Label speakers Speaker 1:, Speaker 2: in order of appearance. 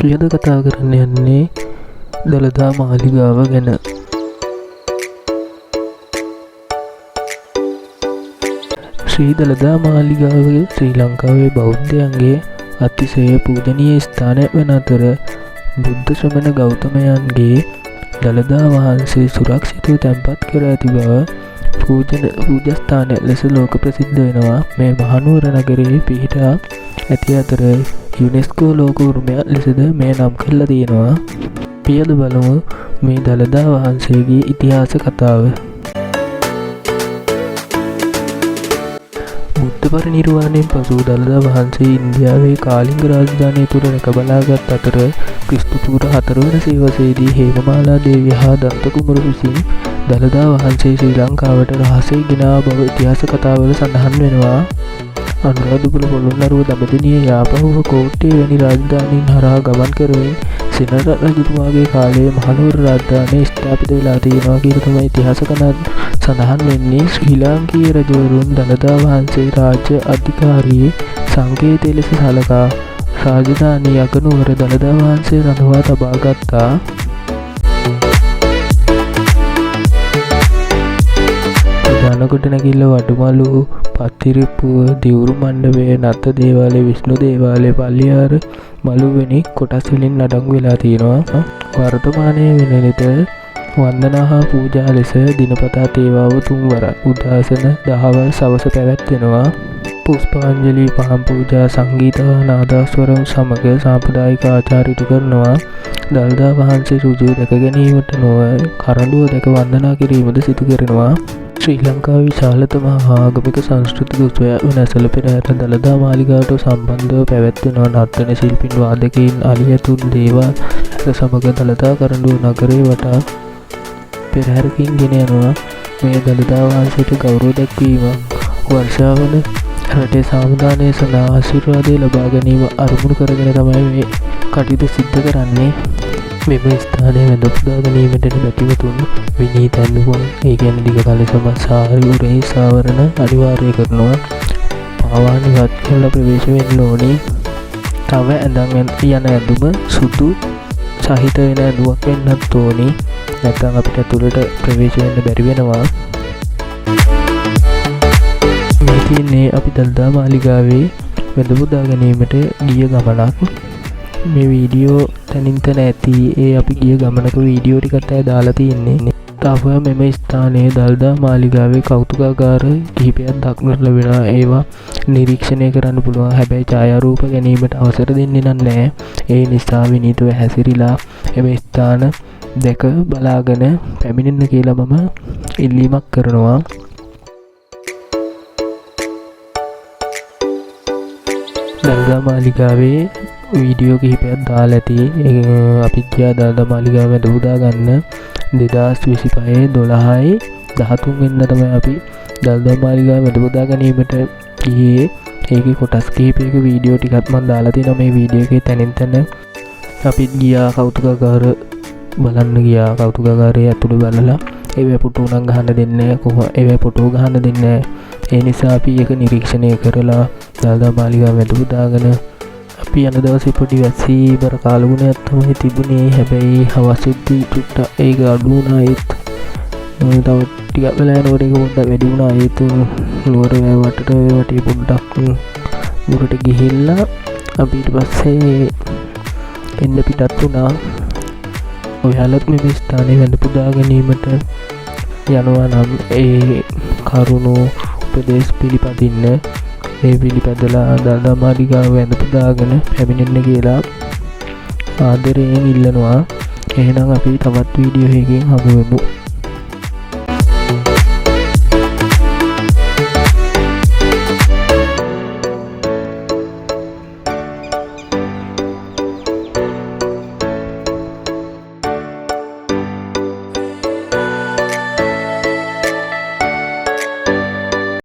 Speaker 1: අපි අද කතා කරන්න යන්නේ දළදා මාලිගාව ගැන. ශ්‍රී දළදා මාලිගාව ශ්‍රී ලංකාවේ බෞද්ධයන්ගේ අතිශය පූජනීය ස්ථානයක් වන අතර බුද්ධ ශ්‍රමණ ගෞතමයන්ගේ දළදා වහන්සේ සුරක්ෂිතව තැන්පත් කර ඇති බව පූජස්ථානයක් ලෙස ලෝක ප්‍රසිද්ධ වෙනවා. මේ මහනුවර නගරයේ පිහිටා ඇති අතර යුනෙස්කෝ ලෝක උරුමයක් ලෙසද මේ නම් කරලා තියෙනවා. අපි අද බලමු මේ දළදා වහන්සේගේ ඉතිහාස කතාව. බුද්ධ පරිනිර්වාණයෙන් පසු දළදා වහන්සේ ඉන්දියාවේ කාලිංග රාජධානිය තුළ රැකබලාගත් අතර ක්‍රිස්තු පූර්ව 4 වන සියවසේදී හේමමාලා දේවිය හා දන්ත කුමරු විසින් දළදා වහන්සේ ශ්‍රී ලංකාවට රහසේ ගෙනා බව ඉතිහාස කතාවල සඳහන් වෙනවා. අනුරාධපුර පොළොන්නරුව දඹදෙණිය යාපහුව කෝට්ටේ වැනි රාජධානීන් හරහා ගමන් කරමින් සෙනරත් රජතුමාගේ කාලයේ මහනුවර රාජධානිය ස්ථාපිත වෙලා තියෙනවා කියලා තමයි ඉතිහාස කතාවල සඳහන් වෙන්නේ. ශ්‍රී ලාංකීය රජවරුන් දළදා වහන්සේ රාජ්‍ය අධිකාරී සංකේතය ලෙස සලකා රාජධානී අගනුවර දළදා වහන්සේ රඳවා තබා ගත්තා. ගොඩනැගිල්ල වඩුමලු පත්තිරිප්පුව දිවුරු මණ්ඩපය නත්ත දේවාලය විෂ්ණු දේවාලය පල්ලියාර මළුවෙනි කොටස් වලින් නඩංගු වෙලා තියෙනවා. වර්තමානයේ වෙන විට වන්දනා හා පූජා ලෙස දිනපතා තේවාව 3 වරක් උදාසන දහවල් සවස පැවැත්වෙනවා. පුෂ්පාංජලි පහන් පූජා සංගීත නාදස්වරම් සමග සාම්ප්‍රදායික ආචාර ඉටු කරනවා. දළදා වහන්සේ ඍජුව දැක ගැනීමට නොව කරඬුව දැක වන්දනා කිරීමද සිදු කරනවා. ශ්‍රී ලංකාවේ විශාලතම ආගමික සංස්කෘතික උත්සවයක් වන ඇසළ පෙරහැර දළදා මාලිගාවට සම්බන්ධව පැවැත්වෙනවා. නර්තන ශිල්පීන් වාදකයින් අලියතුන් දේවල් සමග දළදා කරඬුව නගරේ වටා පෙරහැරකින් ගෙන යනවා. මේ දළදා වහන්සේට ගෞරව දැක්වීම වර්ෂාවන රටේ සාමදානය සඳහා ආශිර්වාදය ලබා ගැනීම අරමුණු කරගෙන තමයි මේ කටයුතු සිද්ධ කරන්නේ. මෙම ස්ථානය වැඳ පුදා ගැනීමට බැතිමතුන් විනීත ඇඳුම් ඒ කියන්නේ දිග කලසම සාරි උරෙහි සාවරණ අනිවාර්ය කරනවා. පාවාන ඉවත් කරලා ප්‍රවේශ වෙන්න ඕනි. තව ඇඳන් යන ඇඳුම සුදු සහිත වෙන ඇඳුමක් වෙන්නත් ඕනි. නැත්නම් අපිට ඇතුළට ප්‍රවේශ වෙන්න බැරි වෙනවා. මේ තියෙන්නේ අපි දළදා මාලිගාවේ වැඳ පුදා ගැනීමට ගිය ගමනක්. මේ වීඩියෝ තනින් තන ඇති ඒ අපි ගිය ගමනක වීඩියෝ ටිකත් දාලා තියෙන්නේ. තව මෙම ස්ථානයේ දළදා මාලිගාවේ කෞතුකාගාර කිහිපයක් දක්නට ලැබෙනවා. ඒවා නිරීක්ෂණය කරන්න පුළුවන්. හැබැයි ඡායාරූප ගැනීමට අවසර දෙන්නේ නැහැ. ඒ නිසා විනීතව හැසිරීලා එම ස්ථාන දැක බලාගෙන පැමිණෙන්න කියලා මම ඉල්ලීමක් කරනවා. දළදා මාලිගාවේ වීඩියෝ කිහිපයක් දාලා ඇති. අපි ගියා දළදා මාලිගාව වැඳ පුදා ගන්න 2025 12යි 13 වෙනිදා තමයි අපි දළදා මාලිගාව වැඳ පුදා ගැනීමට ගියේ. ඒකේ කොටස් කිහිපයක වීඩියෝ ටිකක් මම දාලා තියෙනවා. මේ වීඩියෝ එකේ තනින් තන අපි ගියා කෞතුකාගාර බලන්න ගියා. කෞතුකාගාරයේ ඇතුළේ බලලා ඒවැ ෆොටෝ නම් ගහන්න දෙන්නේ නැහැ. ඒවැ ෆොටෝ ගහන්න දෙන්නේ නැහැ. ඒ නිසා අපි ඒක නිරීක්ෂණය කරලා දළදා මාලිගාව වැඳ පුදාගෙන අපි යන දවසේ පොඩි වැසීබර කාලගුණයක් තමයි තිබුණේ. හැබැයි හවස් වෙද්දී චුට්ටක් ඒක අඩු වුණා. ඒත් තව ටිකක් වෙලා යනකොට ඒක පොඩ්ඩක් වැඩි වුණා. ඒත් නුවර වටේ පොඩ්ඩක් නුවරට ගිහිල්ලා අපි ඊට පස්සේ එන්න පිටත් වුණා. ඔයාලත් මේ ස්ථානයේ වැඳ පුදා ගැනීමට යනවා නම් ඒ කරුණු උපදේශ පිළිපදින්න. මේ පිළිපදලා දළදා මාලිගාව වැඳ පුදාගෙන පැමිණෙන්න කියලා ආදරයෙන් ඉල්ලනවා. එහෙනම් අපි තවත් වීඩියෝ එකකින් හමු වෙමු.